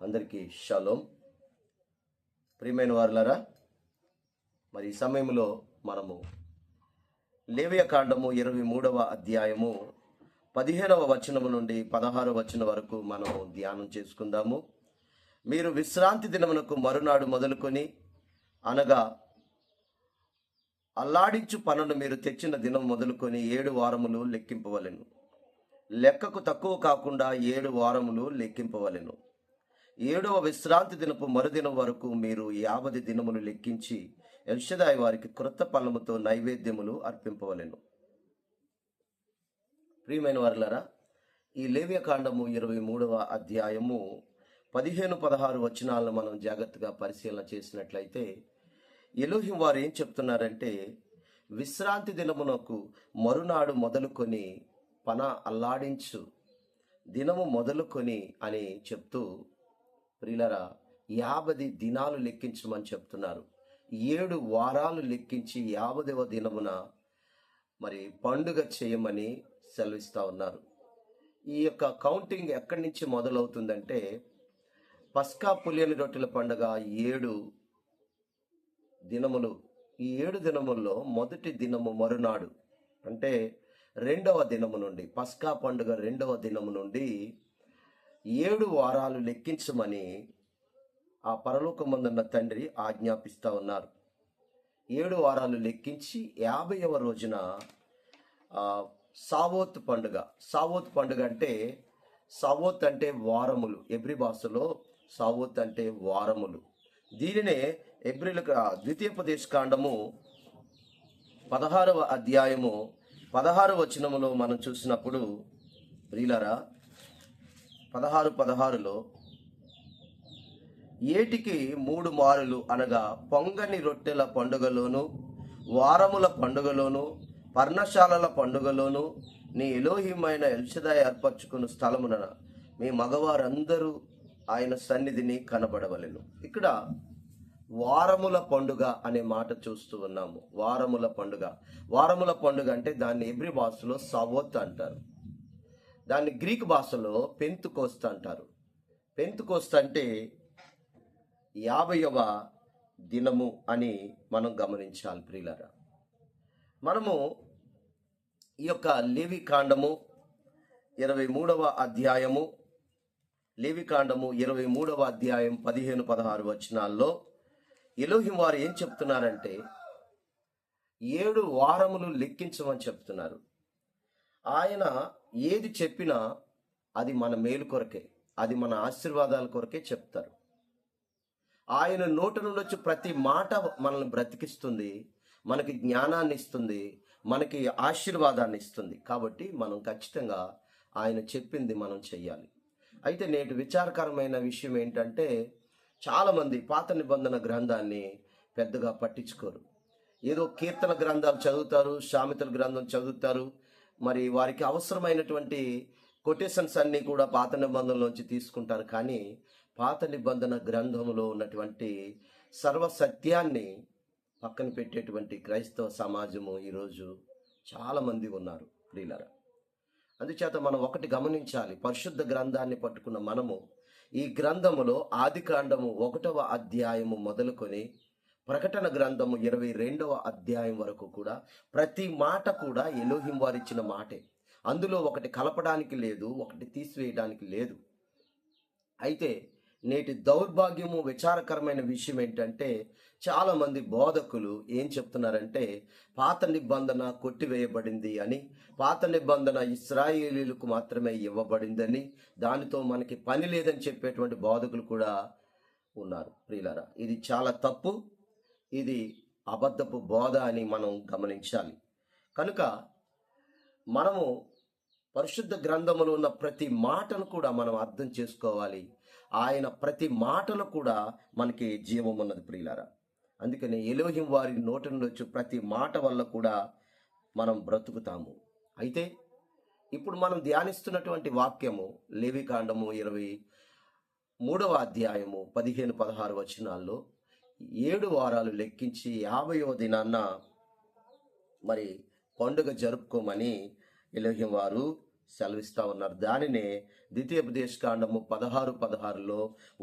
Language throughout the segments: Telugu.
అందరికీ షలోం. ప్రియమైన వారులారా, మరి ఈ సమయంలో మనము లేవియ కాండము 23వ అధ్యాయము 15వ వచనము నుండి 16వ వచనం వరకు మనము ధ్యానం చేసుకుందాము. మీరు విశ్రాంతి దినమునకు మరునాడు మొదలుకొని అనగా అల్లాడించు పనులు మీరు తెచ్చిన దినం మొదలుకొని 7 వారములు లెక్కింపవలెను. లెక్కకు తక్కువ కాకుండా 7 వారములు లెక్కింపవలెను. 7వ విశ్రాంతి దినపు మరుదినం వరకు మీరు 50 దినములు లెక్కించి ఎల్షదాయి వారికి క్రొత్త పళ్ళముతో నైవేద్యములు అర్పింపవలెను. ప్రియమైన వారులారా, ఈ లేవియ కాండము 23వ అధ్యాయము 15-16 వచనాలను మనం జాగ్రత్తగా పరిశీలన చేసినట్లయితే ఎలోహిం వారు ఏం చెప్తున్నారంటే, విశ్రాంతి దినమునకు మరునాడు మొదలుకొని పన అల్లాడించు దినము మొదలుకొని అని చెప్తూ ప్రియులారా 50 దినాలు లెక్కించమని చెప్తున్నారు. 7 వారాలు లెక్కించి 50వ దినమున మరి పండుగ చేయమని సెలవిస్తూ ఉన్నారు. ఈ యొక్క కౌంటింగ్ ఎక్కడి నుంచి మొదలవుతుందంటే, పస్కా పులియని రొట్టెల పండుగ 7 దినములు. ఈ 7 దినముల్లో మొదటి దినము మరునాడు అంటే 2వ దినము నుండి, పస్కా పండుగ 2వ దినము నుండి 7 వారాలు లెక్కించమని ఆ పరలోకమందున్న తండ్రి ఆజ్ఞాపిస్తూ ఉన్నారు. 7 వారాలు లెక్కించి 50వ రోజున సావోత్ పండుగ. సావోత్ పండుగ అంటే, సావోత్ అంటే వారములు. ఎబ్రి భాషలో సావోత్ అంటే వారములు. దీనినే ఎబ్రిలకు ద్వితీయోపదేశ కాండము 16వ అధ్యాయము 16 వచనములో మనం చూసినప్పుడు ప్రియులారా 16:16లో ఏటికి 3 మారులు అనగా పొంగని రొట్టెల పండుగలోను, వారముల పండుగలోను, పర్ణశాలల పండుగలోను నీ ఎలోహిమైన ఎల్షదాయి ఏర్పరచుకున్న స్థలమున మీ మగవారందరూ ఆయన సన్నిధిని కనబడవలెను. ఇక్కడ వారముల పండుగ అనే మాట చూస్తూ ఉన్నాము. వారముల పండుగ. వారముల పండుగ అంటే దాన్ని ఎబ్రి భాషలో సావోత్ అంటారు. దాన్ని గ్రీక్ భాషలో పెంతుకోస్తు అంటారు. పెంతుకోస్తు అంటే 50వ దినము అని మనం గమనించాలి ప్రియులారా. మనము ఈ యొక్క లేవి కాండము 23వ అధ్యాయము, లేవి కాండము 23వ అధ్యాయం 15-16 వచనాల్లో ఎలోహిం వారు ఏం చెప్తున్నారంటే, 7 వారములు లెక్కించమని చెప్తున్నారు. ఆయన ఏది చెప్పినా అది మన మేలు కొరకే, అది మన ఆశీర్వాదాల కొరకే చెప్తారు. ఆయన నోటి నుండి వచ్చి ప్రతి మాట మనల్ని బ్రతికిస్తుంది, మనకి జ్ఞానాన్ని ఇస్తుంది, మనకి ఆశీర్వాదాన్ని ఇస్తుంది. కాబట్టి మనం ఖచ్చితంగా ఆయన చెప్పింది మనం చెయ్యాలి. అయితే నేటి విచారకరమైన విషయం ఏంటంటే, చాలామంది పాత నిబంధన గ్రంథాన్ని పెద్దగా పట్టించుకోరు. ఏదో కీర్తన గ్రంథాలు చదువుతారు, సామెతల గ్రంథం చదువుతారు. మరి వారికి అవసరమైనటువంటి కొటేషన్స్ అన్నీ కూడా పాత నిబంధనలోంచి తీసుకుంటారు. కానీ పాత నిబంధన గ్రంథంలో ఉన్నటువంటి సర్వసత్యాన్ని పక్కన పెట్టేటువంటి క్రైస్తవ సమాజము ఈరోజు చాలామంది ఉన్నారు ప్రియులారా. అందుచేత మనం ఒకటి గమనించాలి. పరిశుద్ధ గ్రంథాన్ని పట్టుకున్న మనము ఈ గ్రంథములో ఆదికాండము 1వ అధ్యాయము మొదలుకొని ప్రకటన గ్రంథము 22వ అధ్యాయం వరకు కూడా ప్రతి మాట కూడా ఎలోహిం వారిచ్చిన మాటే. అందులో ఒకటి కలపడానికి లేదు, ఒకటి తీసివేయడానికి లేదు. అయితే నేటి దౌర్భాగ్యము, విచారకరమైన విషయం ఏంటంటే, చాలామంది బోధకులు ఏం చెప్తున్నారంటే, పాత నిబంధన కొట్టివేయబడింది అని, పాత నిబంధన ఇశ్రాయేలీలకు మాత్రమే ఇవ్వబడిందని, దానితో మనకి పని లేదని చెప్పేటువంటి బోధకులు కూడా ఉన్నారు ప్రియులారా. ఇది చాలా తప్పు. ఇది అబద్ధపు బోధ అని మనం గమనించాలి. కనుక మనము పరిశుద్ధ గ్రంథములో ఉన్న ప్రతి మాటను కూడా మనం అర్థం చేసుకోవాలి. ఆయన ప్రతి మాటలో కూడా మనకి జీవం ఉన్నది ప్రియులారా. అందుకని ఎలోహిం వారి నోటి నుండి వచ్చే ప్రతి మాట వల్ల కూడా మనం బ్రతుకుతాము. అయితే ఇప్పుడు మనం ధ్యానిస్తున్నటువంటి వాక్యము లేవి కాండము 23వ అధ్యాయము 15-16 వచనాల్లో 7 వారాలు లెక్కించి 50వ దినాన్న మరి పండుగ జరుపుకోమని ఎలోహిం వారు సెలవిస్తా ఉన్నారు. దానినే ద్వితీయోపదేశకాండము 16:16లో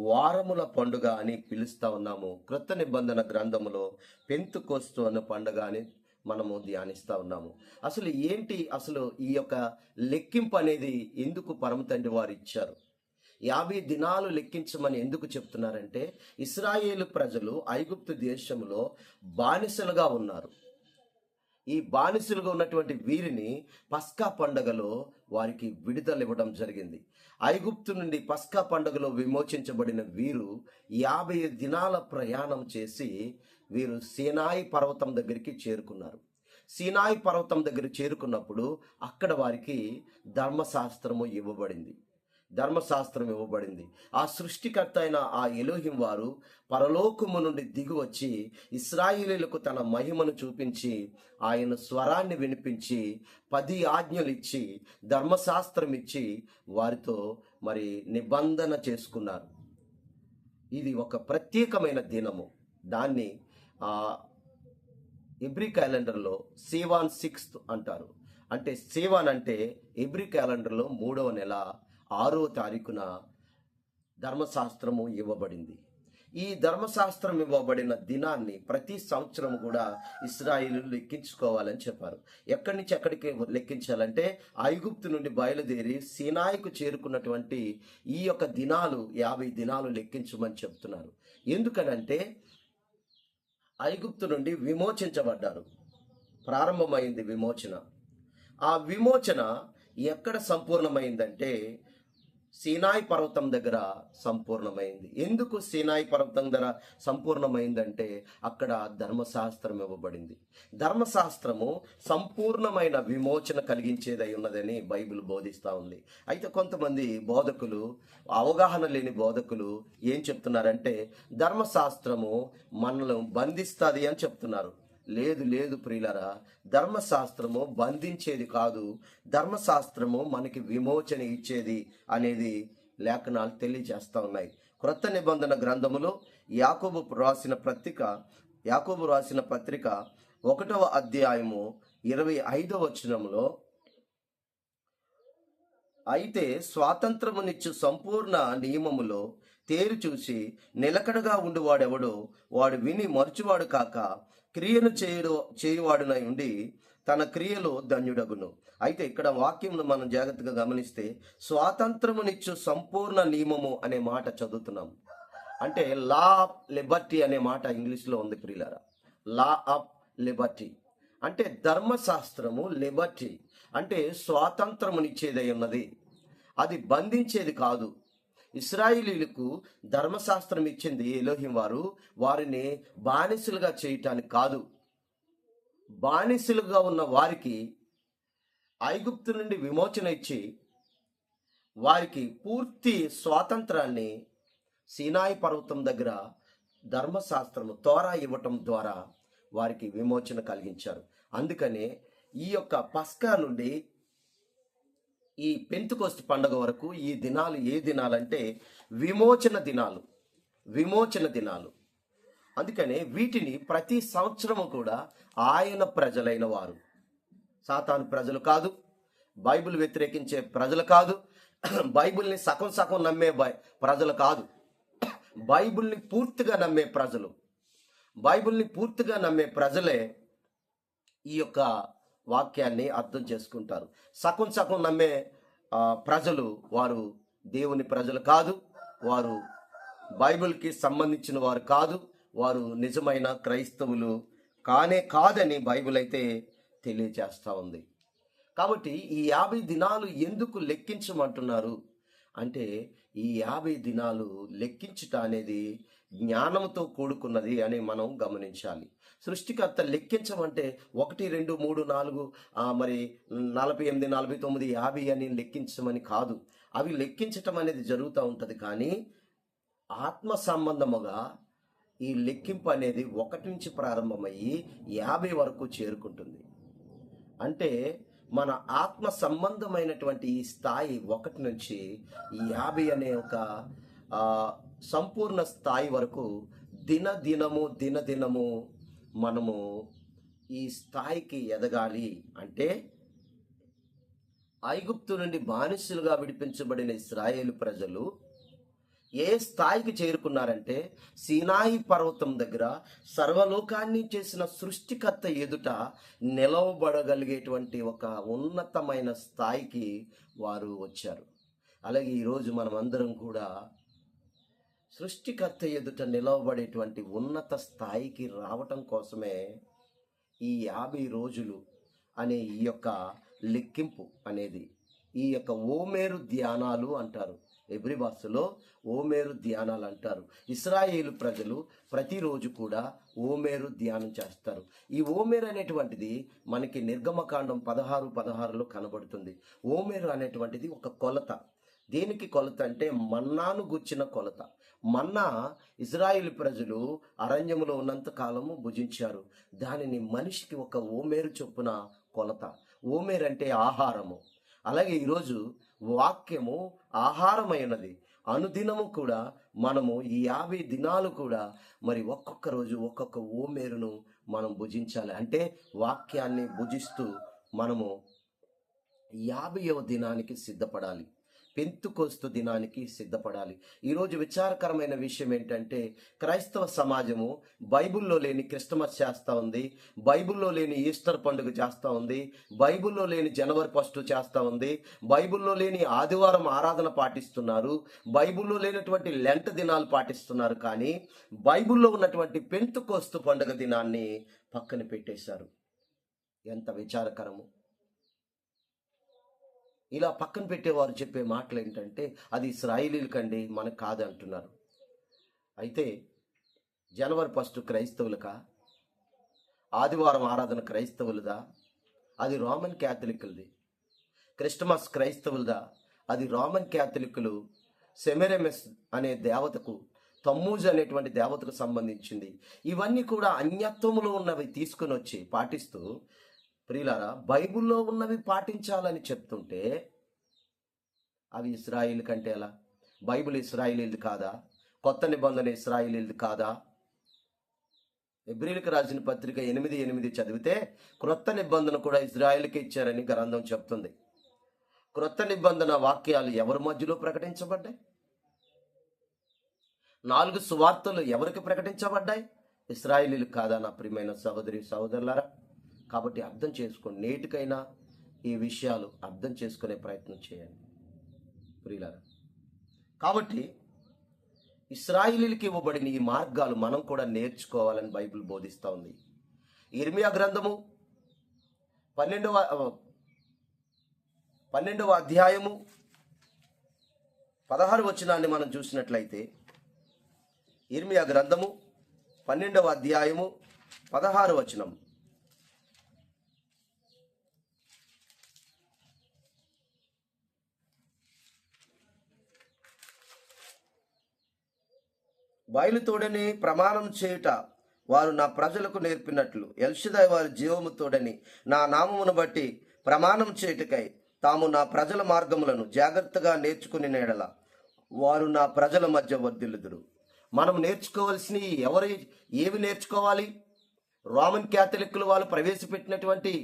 వారముల పండుగ అని పిలుస్తా ఉన్నాము. క్రొత్త నిబంధన గ్రంథములో పెంతుకోస్తు అన్న పండుగ అని మనము ధ్యానిస్తా ఉన్నాము. అసలు ఏంటి అసలు ఈ యొక్క లెక్కింపు అనేది ఎందుకు పరమ తండ్రి వారు ఇచ్చారు? 50 దినాలు లెక్కించమని ఎందుకు చెప్తున్నారంటే, ఇశ్రాయేలు ప్రజలు ఐగుప్తు దేశంలో బానిసలుగా ఉన్నారు. ఈ బానిసలుగా ఉన్నటువంటి వీరిని పస్కా పండగలో వారికి విడుదల ఇవ్వడం జరిగింది. ఐగుప్తు నుండి పస్కా పండుగలో విమోచించబడిన వీరు 50 దినాల ప్రయాణం చేసి వీరు సీనాయి పర్వతం దగ్గరికి చేరుకున్నారు. సీనాయి పర్వతం దగ్గర చేరుకున్నప్పుడు అక్కడ వారికి ధర్మశాస్త్రము ఇవ్వబడింది. ఆ సృష్టికర్త అయిన ఆ ఎలోహిం వారు పరలోకము నుండి దిగి వచ్చి ఇశ్రాయేలీయులకు తన మహిమను చూపించి ఆయన స్వరాన్ని వినిపించి 10 ఆజ్ఞలు ఇచ్చి ధర్మశాస్త్రం ఇచ్చి వారితో మరి నిబంధన చేసుకున్నారు. ఇది ఒక ప్రత్యేకమైన దినము. దాన్ని ఎబ్రీ క్యాలెండర్లో సేవాన్ 6th అంటారు. అంటే సేవాన్ అంటే ఎబ్రీ క్యాలెండర్లో 3వ నెల 6వ తారీఖున ధర్మశాస్త్రము ఇవ్వబడింది. ఈ ధర్మశాస్త్రం ఇవ్వబడిన దినాన్ని ప్రతి సంవత్సరం కూడా ఇశ్రాయేలీయులు లెక్కించుకోవాలని చెప్పారు. ఎక్కడి నుంచి ఎక్కడికి లెక్కించాలంటే ఐగుప్తు నుండి బయలుదేరి సీనాయికు చేరుకున్నటువంటి ఈ యొక్క దినాలు 50 దినాలు లెక్కించమని చెప్తున్నారు. ఎందుకనంటే ఐగుప్తు నుండి విమోచించబడ్డారు. ప్రారంభమైంది విమోచన. ఆ విమోచన ఎక్కడ సంపూర్ణమైందంటే సీనాయి పర్వతం దగ్గర సంపూర్ణమైంది. ఎందుకు సీనాయి పర్వతం దగ్గర సంపూర్ణమైందంటే అక్కడ ధర్మశాస్త్రం ఇవ్వబడింది. ధర్మశాస్త్రము సంపూర్ణమైన విమోచన కలిగించేదై ఉన్నదని బైబిల్ బోధిస్తూ ఉంది. అయితే కొంతమంది బోధకులు, అవగాహన లేని బోధకులు ఏం చెప్తున్నారంటే ధర్మశాస్త్రము మనల్ని బంధిస్తుంది అని చెప్తున్నారు. లేదు ప్రియులరా, ధర్మశాస్త్రము బంధించేది కాదు, ధర్మశాస్త్రము మనకి విమోచన ఇచ్చేది అనేది లేఖనాలు తెలియజేస్తూ ఉన్నాయి. క్రొత్త నిబంధన గ్రంథములో యాకోబు రాసిన పత్రిక 1వ అధ్యాయము 25వ వచనములో, అయితే స్వాతంత్రమునిచ్చు సంపూర్ణ నియమములో తేరు చూసి నిలకడగా ఉండువాడెవడో వాడు విని మరచువాడు కాక క్రియను చేయువాడునై ఉండి తన క్రియలో ధన్యుడగును. అయితే ఇక్కడ వాక్యంలో మనం జాగ్రత్తగా గమనిస్తే స్వాతంత్రమునిచ్చు సంపూర్ణ నియమము అనే మాట చదువుతున్నాం. అంటే లా ఆఫ్ లిబర్టీ అనే మాట ఇంగ్లీష్లో ఉంది ప్రియులారా. లా ఆఫ్ లిబర్టీ అంటే ధర్మశాస్త్రము, లిబర్టీ అంటే స్వాతంత్రమునిచ్చేదై ఉన్నది, అది బంధించేది కాదు. ఇశ్రాయేలీయులకు ధర్మశాస్త్రం ఇచ్చింది ఎలోహిం వారు వారిని బానిసలుగా చేయటానికి కాదు. బానిసలుగా ఉన్న వారికి ఐగుప్తు నుండి విమోచన ఇచ్చి వారికి పూర్తి స్వాతంత్రాన్ని సీనాయి పర్వతం దగ్గర ధర్మశాస్త్రము తోరా ఇవ్వటం ద్వారా వారికి విమోచన కలిగించారు. అందుకనే ఈ యొక్క పస్కా నుండి ఈ పెంతెకోస్తు పండుగ వరకు ఈ దినాలు ఏ దినాలంటే విమోచన దినాలు. అందుకనే వీటిని ప్రతి సంవత్సరము కూడా ఆయన ప్రజలైన వారు, సాతాను ప్రజలు కాదు, బైబిల్ వ్యతిరేకించే ప్రజలు కాదు, బైబిల్ని సగం నమ్మే ప్రజలు కాదు, బైబిల్ని పూర్తిగా నమ్మే ప్రజలే ఈ యొక్క వాక్యాన్ని అర్థం చేసుకుంటారు. సగం నమ్మే ప్రజలు వారు దేవుని ప్రజలు కాదు, వారు బైబిల్కి సంబంధించిన వారు కాదు, వారు నిజమైన క్రైస్తవులు కాదని బైబిల్ అయితే తెలియజేస్తూ ఉంది. కాబట్టి ఈ 50 దినాలు ఎందుకు లెక్కించమంటున్నారు అంటే ఈ 50 దినాలు లెక్కించుట అనేది జ్ఞానంతో కూడుకున్నది అని మనం గమనించాలి. సృష్టికర్త లెక్కించమంటే 1, 2, 3, 4 మరి 48, 49, 50 అని లెక్కించమని కాదు. అవి లెక్కించటం అనేది జరుగుతూ ఉంటుంది. కానీ ఆత్మ సంబంధముగా ఈ లెక్కింపు అనేది 1 నుంచి ప్రారంభమయ్యి 50 వరకు చేరుకుంటుంది. అంటే మన ఆత్మ సంబంధమైనటువంటి ఈ స్థాయి 1 నుంచి ఈ 50 అనే ఒక సంపూర్ణ స్థాయి వరకు దినదినము మనము ఈ స్థాయికి ఎదగాలి. అంటే ఐగుప్తు నుండి బానిసలుగా విడిపించబడిన ఇశ్రాయేలు ప్రజలు ఏ స్థాయికి చేరుకున్నారంటే, సీనాయి పర్వతం దగ్గర సర్వలోకాన్ని చేసిన సృష్టికర్త ఎదుట నిలవబడగలిగేటువంటి ఒక ఉన్నతమైన స్థాయికి వారు వచ్చారు. అలాగే ఈరోజు మనం అందరం కూడా సృష్టికర్త ఎదుట నిలవబడేటువంటి ఉన్నత స్థాయికి రావటం కోసమే ఈ 50 రోజులు అనే ఈ యొక్క లెక్కింపు అనేది, ఈ యొక్క ఓమేరు ధ్యానాలు అంటారు. ఎబ్రి భాషలో ఓమేరు ధ్యానాలు అంటారు. ఇశ్రాయేలు ప్రజలు ప్రతిరోజు కూడా ఓమేరు ధ్యానం చేస్తారు. ఈ ఓమేరు అనేటువంటిది మనకి నిర్గమకాండం 16:16లో కనబడుతుంది. ఓమేరు అనేటువంటిది ఒక కొలత. దేనికి కొలత అంటే మన్నాను గుచ్చిన కొలత. మన్నా ఇజ్రాయేలు ప్రజలు అరణ్యములో ఉన్నంత కాలము భుజించారు. దానిని మనిషికి ఒక ఓమేరు చొప్పున కొలత. ఓమేరు అంటే ఆహారము. అలాగే ఈరోజు వాక్యము ఆహారమైనది. అనుదినము కూడా మనము ఈ 50 దినాలు కూడా మరి ఒక్కొక్క రోజు ఒక్కొక్క ఓమేరును మనం భుజించాలి. అంటే వాక్యాన్ని భుజిస్తూ మనము 50వ దినానికి సిద్ధపడాలి. పెంతుకోస్తు దినానికి సిద్ధపడాలి. ఈరోజు విచారకరమైన విషయం ఏంటంటే, క్రైస్తవ సమాజము బైబిల్లో లేని క్రిస్టమస్ చేస్తూ ఉంది, బైబిల్లో లేని ఈస్టర్ పండుగ చేస్తూ ఉంది, బైబిల్లో లేని జనవరి 1 చేస్తూ ఉంది, బైబిల్లో లేని ఆదివారం ఆరాధన పాటిస్తున్నారు, బైబిల్లో లేనటువంటి లెంట్ దినాలు పాటిస్తున్నారు. కానీ బైబిల్లో ఉన్నటువంటి పెంతుకోస్తు పండుగ దినాన్ని పక్కన పెట్టేశారు. ఎంత విచారకరము! ఇలా పక్కన పెట్టేవారు చెప్పే మాటలు ఏంటంటే, అది ఇశ్రాయేలీలకండి, మనకు కాదు అంటున్నారు. అయితే జనవరి 1 క్రైస్తవులకా? ఆదివారం ఆరాధన క్రైస్తవులదా? అది రోమన్ క్యాథలికులది. క్రిస్టమస్ క్రైస్తవులదా? అది రోమన్ క్యాథలికులు సెమెరెమెస్ అనే దేవతకు, తమ్మూజు అనేటువంటి దేవతకు సంబంధించింది. ఇవన్నీ కూడా అన్యత్వములో ఉన్నవి తీసుకుని వచ్చి పాటిస్తూ, ప్రియులారా, బైబిల్లో ఉన్నవి పాటించాలని చెప్తుంటే అవి ఇశ్రాయేలు కంటే ఎలా? బైబిల్ ఇశ్రాయేలీది కాదా? కొత్త నిబంధన ఇశ్రాయేలీది కాదా? హెబ్రీయులకు రాసిన పత్రిక 8:8 చదివితే క్రొత్త నిబంధన కూడా ఇశ్రాయేలుకే ఇచ్చారని గ్రంథం చెప్తుంది. క్రొత్త నిబంధన వాక్యాలు ఎవరి మధ్యలో ప్రకటించబడ్డాయి? 4 సువార్తలు ఎవరికి ప్రకటించబడ్డాయి? ఇశ్రాయేలీలకు కాదా నా ప్రియమైన సహోదరి సహోదరులారా? కాబట్టి అర్థం చేసుకోండి. నేటికైనా ఈ విషయాలు అర్థం చేసుకునే ప్రయత్నం చేయండి ప్రియులారా. కాబట్టి ఇశ్రాయేలీయులకు ఇవ్వబడిన ఈ మార్గాలు మనం కూడా నేర్చుకోవాలని బైబిల్ బోధిస్తూ ఉంది. ఇర్మియా గ్రంథము 12వ అధ్యాయము 16 వచనాన్ని మనం చూసినట్లయితే, ఇర్మియా గ్రంథము 12వ అధ్యాయము 16 వచనం, బయలుతోడని ప్రమాణం చేయుట వారు నా ప్రజలకు నేర్పినట్లు, ఎల్షదాయ్ వారి జీవముతోడని నా నామమును బట్టి ప్రమాణం చేయుటకై తాము నా ప్రజల మార్గములను జాగ్రత్తగా నేర్చుకుని నేడల వారు నా ప్రజల మధ్య వర్ధిల్లుదురు. మనం నేర్చుకోవాల్సినవి ఏవి నేర్చుకోవాలి? రోమన్ క్యాథలిక్కులు వాళ్ళు ప్రవేశపెట్టినటువంటి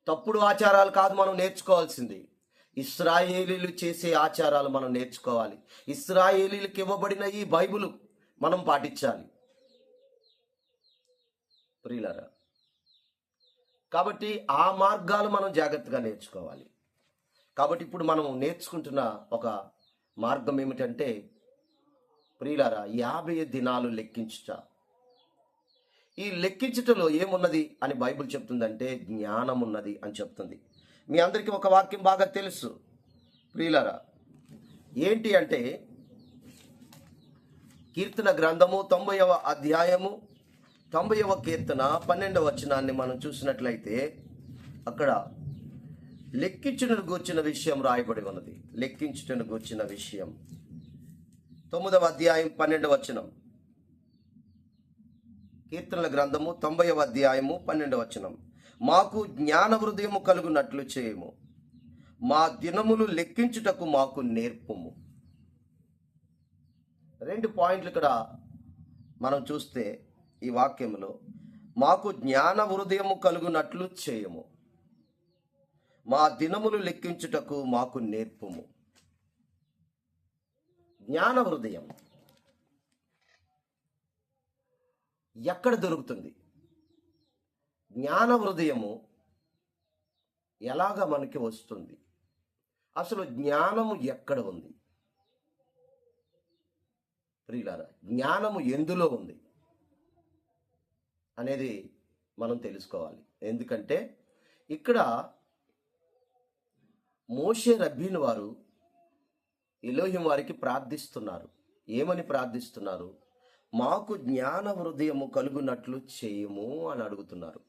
తప్పుడు ఆచారాలు కాదు మనం నేర్చుకోవాల్సింది. ఇశ్రాయేలీలు చేసే ఆచారాలు మనం నేర్చుకోవాలి. ఇశ్రాయేలీలకు ఇవ్వబడిన ఈ బైబిలు మనం పాటించాలి ప్రియులారా. కాబట్టి ఆ మార్గాలు మనం జాగ్రత్తగా నేర్చుకోవాలి. కాబట్టి ఇప్పుడు మనం నేర్చుకుంటున్న ఒక మార్గం ఏమిటంటే ప్రియులారా, 50 దినాలు లెక్కించుట. ఈ లెక్కించుటలో ఏమున్నది అని బైబిల్ చెప్తుందంటే జ్ఞానం ఉన్నది అని చెప్తుంది. మీ అందరికీ ఒక వాక్యం బాగా తెలుసు ప్రియులారా. ఏంటి అంటే, కీర్తన గ్రంథము 90వ అధ్యాయము 90వ కీర్తన 12వ వచనాన్ని మనం చూసినట్లయితే అక్కడ లెక్కించుటను గూర్చిన విషయం రాయబడి ఉన్నది. లెక్కించుటను గూర్చిన విషయం 9వ అధ్యాయం 12వ వచనం. కీర్తనల గ్రంథము 90వ అధ్యాయము 12వ వచనం. మాకు జ్ఞాన హృదయము కలుగునట్లు చేయము, మా దినములు లెక్కించుటకు మాకు నేర్పుము. 2 పాయింట్లు ఇక్కడ మనం చూస్తే ఈ వాక్యంలో, మాకు జ్ఞాన హృదయము కలుగునట్లు చేయము. మా దినములు లెక్కించుటకు మాకు నేర్పుము. జ్ఞాన హృదయం ఎక్కడ దొరుకుతుంది? జ్ఞాన హృదయము ఎలాగ మనకి వస్తుంది? అసలు జ్ఞానము ఎక్కడ ఉంది? ప్రియులారా, జ్ఞానము ఎందులో ఉంది అనేది మనం తెలుసుకోవాలి. ఎందుకంటే ఇక్కడ మోషే రబ్బీని వారు ఎలోహిం వారికి ప్రార్థిస్తున్నారు. ఏమని ప్రార్థిస్తున్నారు? మాకు జ్ఞాన హృదయము కలుగునట్లు చేయము అని అడుగుతున్నారు.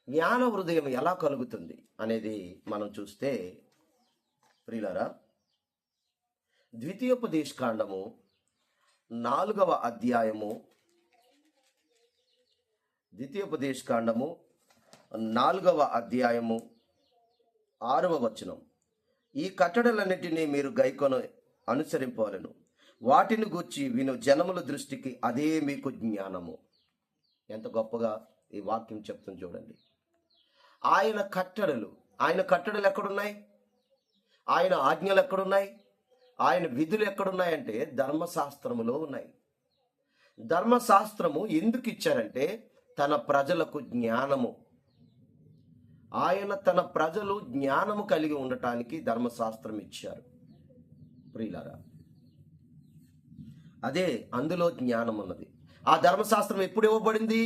జ్ఞాన హృదయం ఎలా కలుగుతుంది అనేది మనం చూస్తే ప్రియులారా, ద్వితీయోపదేశకాండము 4వ అధ్యాయము, ద్వితీయోపదేశకాండము 4వ అధ్యాయము 6వ వచనం, ఈ కట్టడలన్నిటినీ మీరు గైకొని అనుసరింపవలెను, వాటిని గూర్చి విను జనముల దృష్టికి అదే మీకు జ్ఞానము. ఎంత గొప్పగా ఈ వాక్యం చెప్తుంది చూడండి. ఆయన కట్టడలు ఎక్కడున్నాయి? ఆయన ఆజ్ఞలు ఎక్కడున్నాయి? ఆయన విధులు ఎక్కడున్నాయంటే ధర్మశాస్త్రములో ఉన్నాయి. ధర్మశాస్త్రము ఎందుకు ఇచ్చారంటే తన ప్రజలకు జ్ఞానము. ఆయన తన ప్రజలు జ్ఞానము కలిగి ఉండటానికి ధర్మశాస్త్రం ఇచ్చారు. ప్రియులారా, అదే అందులో జ్ఞానం ఉన్నది. ఆ ధర్మశాస్త్రం ఎప్పుడు ఇవ్వబడింది?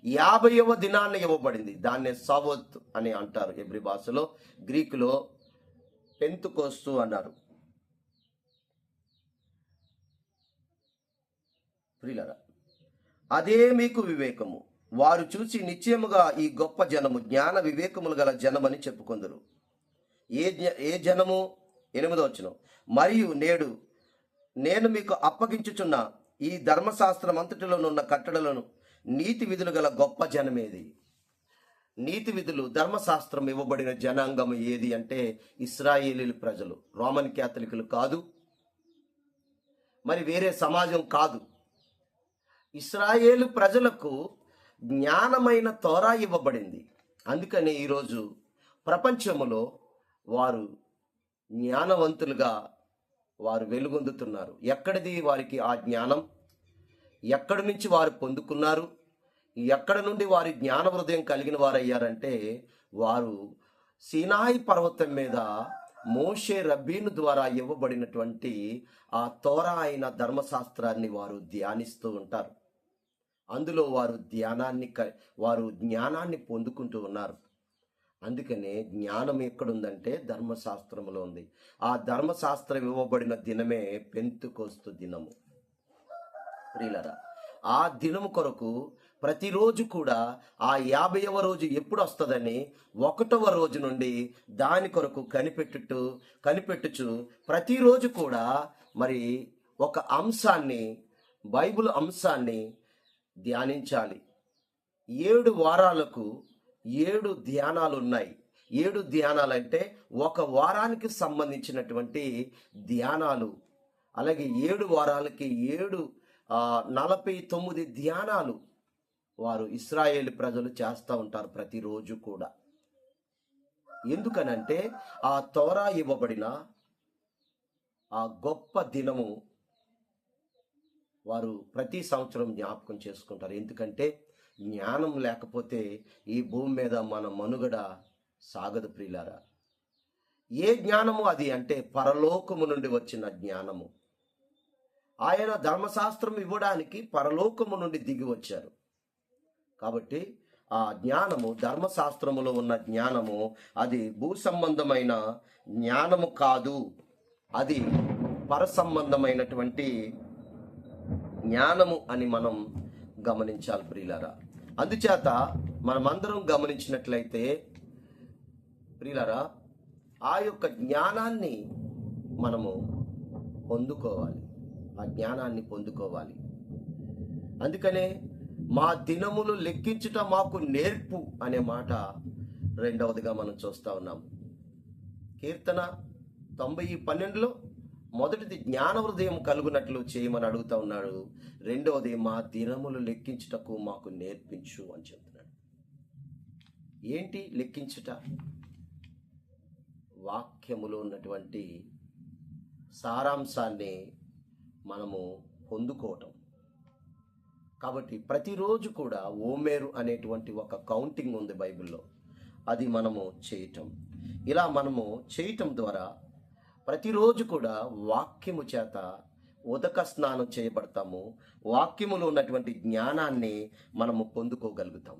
50వ దినాన్ని ఇవ్వబడింది. దాన్నే సవోత్ అని అంటారు హెబ్రీ భాషలో, గ్రీకులో పెంతుకోస్తు అన్నారు. ప్రియులారా, అదే మీకు వివేకము. వారు చూసి నిశ్చయముగా ఈ గొప్ప జనము జ్ఞాన వివేకములు గల జనమని చెప్పుకొందురు. ఏ జనము? 8వ వచనం, మరియు నేడు నేను మీకు అప్పగించుచున్న ఈ ధర్మశాస్త్రం అంతటిలోనున్న కట్టడలను నీతి విధులు గల గొప్ప జనమేది? నీతి విధులు, ధర్మశాస్త్రం ఇవ్వబడిన జనాంగం ఏది అంటే ఇశ్రాయేలీల ప్రజలు. రోమన్ క్యాథలికులు కాదు, మరి వేరే సమాజం కాదు. ఇశ్రాయేలు ప్రజలకు జ్ఞానమైన తోరా ఇవ్వబడింది. అందుకని ఈరోజు ప్రపంచములో వారు జ్ఞానవంతులుగా వారు వెలుగొందుతున్నారు. ఎక్కడిది వారికి ఆ జ్ఞానం? ఎక్కడి నుంచి వారు పొందుకున్నారు? ఎక్కడ నుండి వారి జ్ఞాన హృదయం కలిగిన వారు అయ్యారంటే వారు సీనాయి పర్వతం మీద మోషే రబ్బీను ద్వారా ఇవ్వబడినటువంటి ఆ తోరా అయిన ధర్మశాస్త్రాన్ని వారు ధ్యానిస్తూ ఉంటారు. అందులో వారు జ్ఞానాన్ని పొందుకుంటూ ఉన్నారు. అందుకనే జ్ఞానం ఎక్కడుందంటే ధర్మశాస్త్రంలో ఉంది. ఆ ధర్మశాస్త్రం ఇవ్వబడిన దినమే పెంతుకోస్తు దినము. ప్రియులారా, ఆ దినము కొరకు ప్రతిరోజు కూడా ఆ 50వ రోజు ఎప్పుడు వస్తుందని 1వ రోజు నుండి దాని కొరకు కనిపెట్టుచు ప్రతిరోజు కూడా మరి ఒక అంశాన్ని, బైబిల్ అంశాన్ని ధ్యానించాలి. 7 వారాలకు 7 ధ్యానాలు ఉన్నాయి. 7 ధ్యానాలు అంటే ఒక వారానికి సంబంధించినటువంటి ధ్యానాలు. అలాగే 7 వారాలకి 49 ధ్యానాలు వారు ఇశ్రాయేలు ప్రజలు చేస్తూ ఉంటారు ప్రతిరోజు కూడా. ఎందుకనంటే ఆ తోరా ఇవ్వబడిన ఆ గొప్ప దినము వారు ప్రతి సంవత్సరం జ్ఞాపకం చేసుకుంటారు. ఎందుకంటే జ్ఞానం లేకపోతే ఈ భూమి మీద మన మనుగడ సాగదు ప్రియులారా. ఏ జ్ఞానము అది అంటే పరలోకము నుండి వచ్చిన జ్ఞానము. ఆయన ధర్మశాస్త్రం ఇవ్వడానికి పరలోకము నుండి దిగి వచ్చారు. కాబట్టి ఆ జ్ఞానము, ధర్మశాస్త్రములో ఉన్న జ్ఞానము అది భూ సంబంధమైన జ్ఞానము కాదు, అది పర సంబంధమైనటువంటి జ్ఞానము అని మనం గమనించాలి ప్రియులారా. అందుచేత మనమందరం గమనించినట్లయితే ప్రియులారా, ఆ యొక్క జ్ఞానాన్ని మనము పొందుకోవాలి. ఆ జ్ఞానాన్ని పొందుకోవాలి. అందుకనే మా దినములు లెక్కించుట మాకు నేర్పు అనే మాట రెండవదిగా మనం చూస్తూ ఉన్నాం. కీర్తన 90:12లో మొదటిది జ్ఞాన హృదయం కలుగునట్లు చేయమని అడుగుతా ఉన్నాడు. రెండవది మా దినములు లెక్కించుటకు మాకు నేర్పించు అని చెప్తున్నాడు. ఏంటి లెక్కించుట? వాక్యములో ఉన్నటువంటి సారాంశాన్ని మనము పొందుకోవటం. కాబట్టి ప్రతిరోజు కూడా ఓమేరు అనేటువంటి ఒక కౌంటింగ్ ఉంది బైబిల్లో, అది మనము చేయటం. ఇలా మనము చేయటం ద్వారా ప్రతిరోజు కూడా వాక్యము చేత ఉదక స్నానం చేయబడతాము. వాక్యములో ఉన్నటువంటి జ్ఞానాన్ని మనము పొందుకోగలుగుతాం.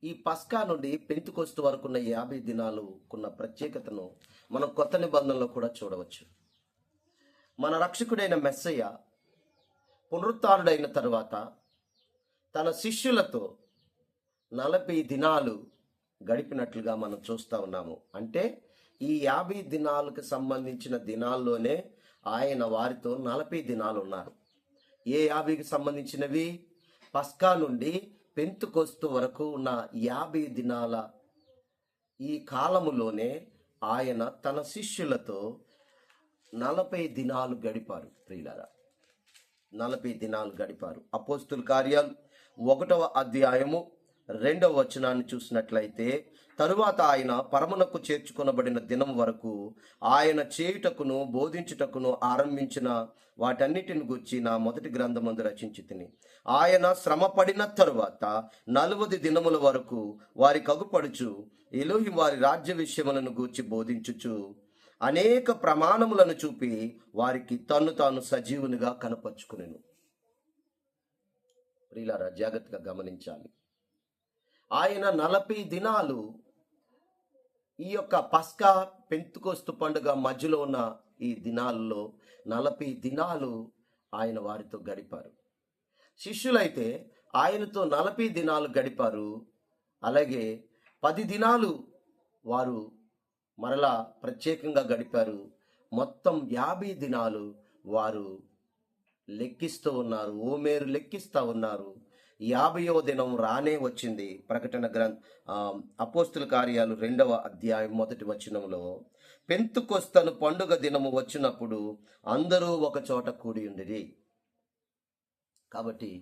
ఈ పస్కా నుండి పెంతెకొస్తు వరకున్న 50 దినాలుకున్న ప్రత్యేకతను మనం కొత్త నిబంధనలో కూడా చూడవచ్చు. మన రక్షకుడైన మెస్సయ్య పునరుత్థానుడైన తరువాత తన శిష్యులతో 40 దినాలు గడిపినట్లుగా మనం చూస్తూ ఉన్నాము. అంటే ఈ 50 దినాలకు సంబంధించిన దినాల్లోనే ఆయన వారితో 40 దినాలు ఉన్నారు. ఏ 50కి సంబంధించినవి? పస్కా నుండి పెంతెకొస్తు వరకు ఉన్న 50 దినాల ఈ కాలములోనే ఆయన తన శిష్యులతో 40 దినాలు గడిపారు. ప్రియులారా, 40 దినాలు గడిపారు. అపోస్తుల కార్యాలు 1వ అధ్యాయము 2వ వచనాన్ని చూసినట్లయితే, తరువాత ఆయన పరమునకు చేర్చుకొనబడిన దినం వరకు ఆయన చేయుటకును బోధించుటకును ఆరంభించిన వాటన్నిటిని గూర్చి నా మొదటి గ్రంథమందు రచించి తిని, ఆయన శ్రమపడిన తరువాత 40 దినముల వరకు వారి కగుపడుచు ఎలోహిం వారి రాజ్య విషయములను గూర్చి బోధించుచు అనేక ప్రమాణములను చూపి వారికి తన్ను తాను సజీవునిగా కనపరుచుకునెను. ప్రియులారా, జాగ్రత్తగా గమనించాలి. ఆయన 40 దినాలు ఈ యొక్క పస్కా పెంతెకొస్తు పండుగ మధ్యలో ఉన్న ఈ దినాల్లో 40 దినాలు ఆయన వారితో గడిపారు. శిష్యులైతే ఆయనతో 40 దినాలు గడిపారు. అలాగే 10 దినాలు వారు మరలా ప్రత్యేకంగా గడిపారు. మొత్తం 50 దినాలు వారు లెక్కిస్తూ ఉన్నారు, ఓమేరు లెక్కిస్తూ ఉన్నారు. 50వ దినం రానే వచ్చింది. ప్రకటన అపోస్తుల కార్యాలు 2వ అధ్యాయం 1వ వచనంలో, పెంతెకొస్తు పండుగ దినము వచ్చినప్పుడు అందరూ ఒక చోట కూడి ఉండిరి. కాబట్టి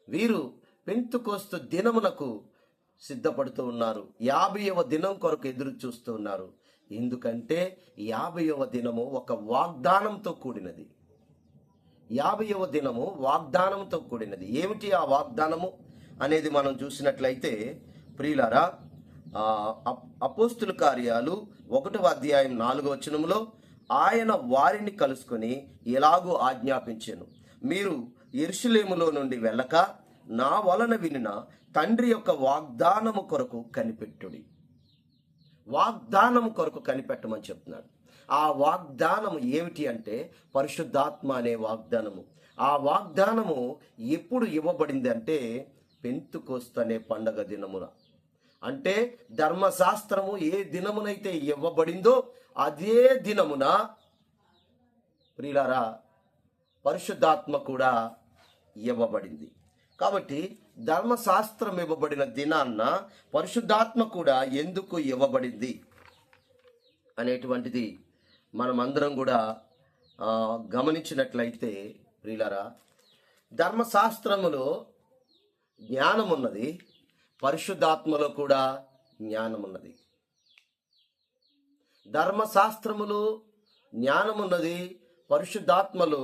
వీరు పెంతెకొస్తు దినమునకు సిద్ధపడుతూ ఉన్నారు. 50వ దినం కొరకు ఎదురు చూస్తూ ఉన్నారు. ఎందుకంటే 50వ దినము ఒక వాగ్దానంతో కూడినది. 50వ దినము వాగ్దానంతో కూడినది. ఏమిటి ఆ వాగ్దానము అనేది మనం చూసినట్లయితే, ప్రియులారా, అపోస్తుల కార్యాలు 1వ అధ్యాయం 4వ వచనంలో, ఆయన వారిని కలుసుకొని ఎలాగూ ఆజ్ఞాపించెను, మీరు యెరూషలేములో నుండి వెళ్ళక నా వలన వినిన తండ్రి యొక్క వాగ్దానము కొరకు కనిపెట్టుడి. వాగ్దానము కొరకు కనిపెట్టమని చెప్తున్నాడు. ఆ వాగ్దానము ఏమిటి అంటే పరిశుద్ధాత్మ అనే వాగ్దానము. ఆ వాగ్దానము ఎప్పుడు ఇవ్వబడింది అంటే పెంతెకొస్తు అనే పండగ దినమున. అంటే ధర్మశాస్త్రము ఏ దినమునైతే ఇవ్వబడిందో అదే దినమున, ప్రియులారా, పరిశుద్ధాత్మ కూడా ఇవ్వబడింది. కాబట్టి ధర్మశాస్త్రం ఇవ్వబడిన దినాన్న పరిశుద్ధాత్మ కూడా ఎందుకు ఇవ్వబడింది అనేటువంటిది మనమందరం కూడా గమనించినట్లయితే, ప్రియులారా, ధర్మశాస్త్రములో జ్ఞానం ఉన్నది, పరిశుద్ధాత్మలో కూడా జ్ఞానం ఉన్నది. ధర్మశాస్త్రములో జ్ఞానం ఉన్నది, పరిశుద్ధాత్మలో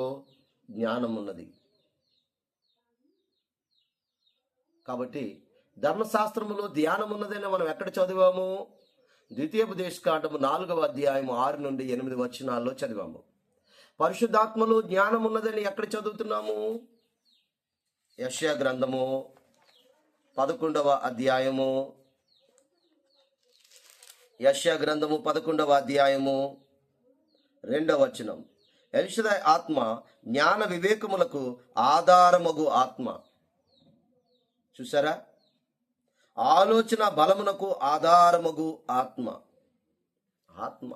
జ్ఞానం ఉన్నది. కాబట్టి ధర్మశాస్త్రములో ధ్యానం ఉన్నదని మనం ఎక్కడ చదివాము? ద్వితీయోపదేశకాండము 4వ అధ్యాయం 6 నుండి 8 వచనాల్లో చదివాము. పరిశుద్ధాత్మలో జ్ఞానం ఉన్నదని ఎక్కడ చదువుతున్నాము? యెషయా గ్రంథము 11వ అధ్యాయము, యెషయా గ్రంథము 11వ అధ్యాయము 2వ వచనం, ఎల్షదాయి ఆత్మ జ్ఞాన వివేకములకు ఆధారమగు ఆత్మ. చూసారా? ఆలోచన బలమునకు ఆధారమగు ఆత్మ. ఆత్మ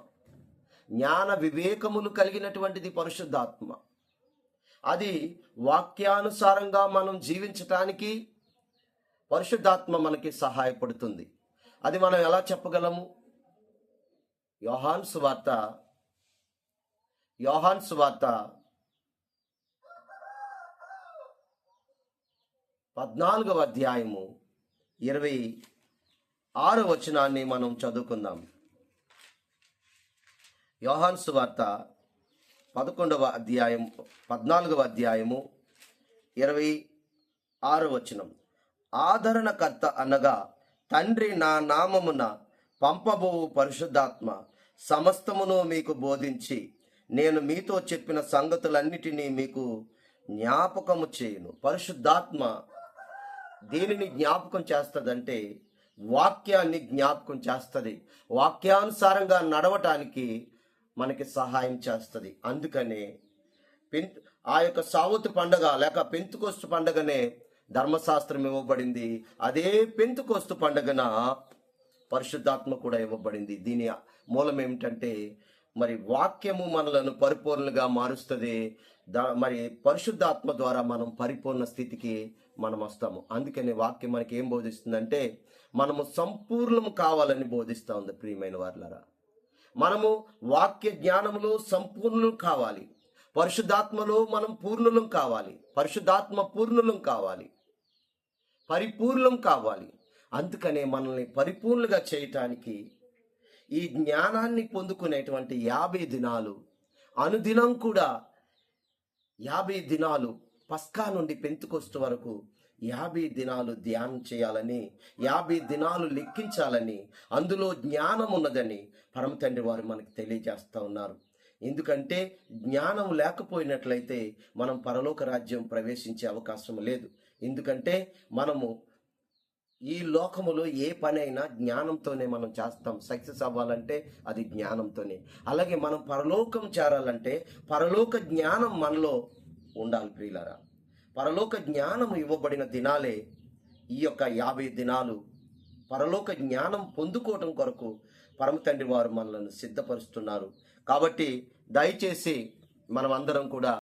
జ్ఞాన వివేకములు కలిగినటువంటిది పరిశుద్ధాత్మ. అది వాక్యానుసారంగా మనం జీవించటానికి పరిశుద్ధాత్మ మనకి సహాయపడుతుంది. అది మనం ఎలా చెప్పగలము? యోహాను సువార్త 14వ అధ్యాయము 6వ వచనాన్ని మనం చదువుకుందాం. యోహాను సువార్త 11వ అధ్యాయం 14వ అధ్యాయము 26వ వచనం. ఆదరణకర్త అనగా తండ్రి నా నామమున పంపబోవు పరిశుద్ధాత్మ సమస్తమును మీకు బోధించి నేను మీతో చెప్పిన సంగతులన్నిటినీ మీకు జ్ఞాపకము చేయును. పరిశుద్ధాత్మ దేనిని జ్ఞాపకం చేస్తుందంటే వాక్యాన్ని జ్ఞాపకం చేస్తుంది. వాక్యానుసారంగా నడవటానికి మనకి సహాయం చేస్తుంది. అందుకనే ఆ యొక్క సావతు పండగ లేక పెంతుకోస్తు పండగనే ధర్మశాస్త్రం ఇవ్వబడింది. అదే పెంతుకోస్తు పండగన పరిశుద్ధాత్మ కూడా ఇవ్వబడింది. దీని మూలం ఏమిటంటే మరి వాక్యము మనలను పరిపూర్ణంగా మారుస్తుంది. మరి పరిశుద్ధాత్మ ద్వారా మనం పరిపూర్ణ స్థితికి మనం వస్తాము. అందుకని వాక్యం మనకి ఏం బోధిస్తుందంటే మనము సంపూర్ణం కావాలని బోధిస్తూ ఉంది. ప్రియమైన వారులారా, మనము వాక్య జ్ఞానములో సంపూర్ణం కావాలి. పరిశుద్ధాత్మలో మనం పూర్ణులం కావాలి. పరిశుద్ధాత్మ పూర్ణులం కావాలి, పరిపూర్ణం కావాలి. అందుకనే మనల్ని పరిపూర్ణంగా చేయటానికి ఈ జ్ఞానాన్ని పొందుకునేటువంటి 50 దినాలు, అనుదినం కూడా 50 దినాలు, పస్కా నుండి పెంతుకొస్తు వరకు 50 దినాలు ధ్యానం చేయాలని, 50 దినాలు లెక్కించాలని, అందులో జ్ఞానం ఉన్నదని పరమ తండ్రి వారు మనకు తెలియజేస్తూ ఉన్నారు. ఎందుకంటే జ్ఞానం లేకపోయినట్లయితే మనం పరలోక రాజ్యం ప్రవేశించే అవకాశం లేదు. ఎందుకంటే మనము ఈ లోకములో ఏ పని అయినా జ్ఞానంతోనే మనం చేస్తాం. సక్సెస్ అవ్వాలంటే అది జ్ఞానంతోనే. అలాగే మనం పరలోకం చేరాలంటే పరలోక జ్ఞానం మనలో ఉండాలి. ప్రియులారా, పరలోక జ్ఞానం ఇవ్వబడిన దినాలే ఈ యొక్క 50 దినాలు. పరలోక జ్ఞానం పొందుకోవటం కొరకు పరమ తండ్రి వారు మనల్ని సిద్ధపరుస్తున్నారు. కాబట్టి దయచేసి మనం అందరం కూడా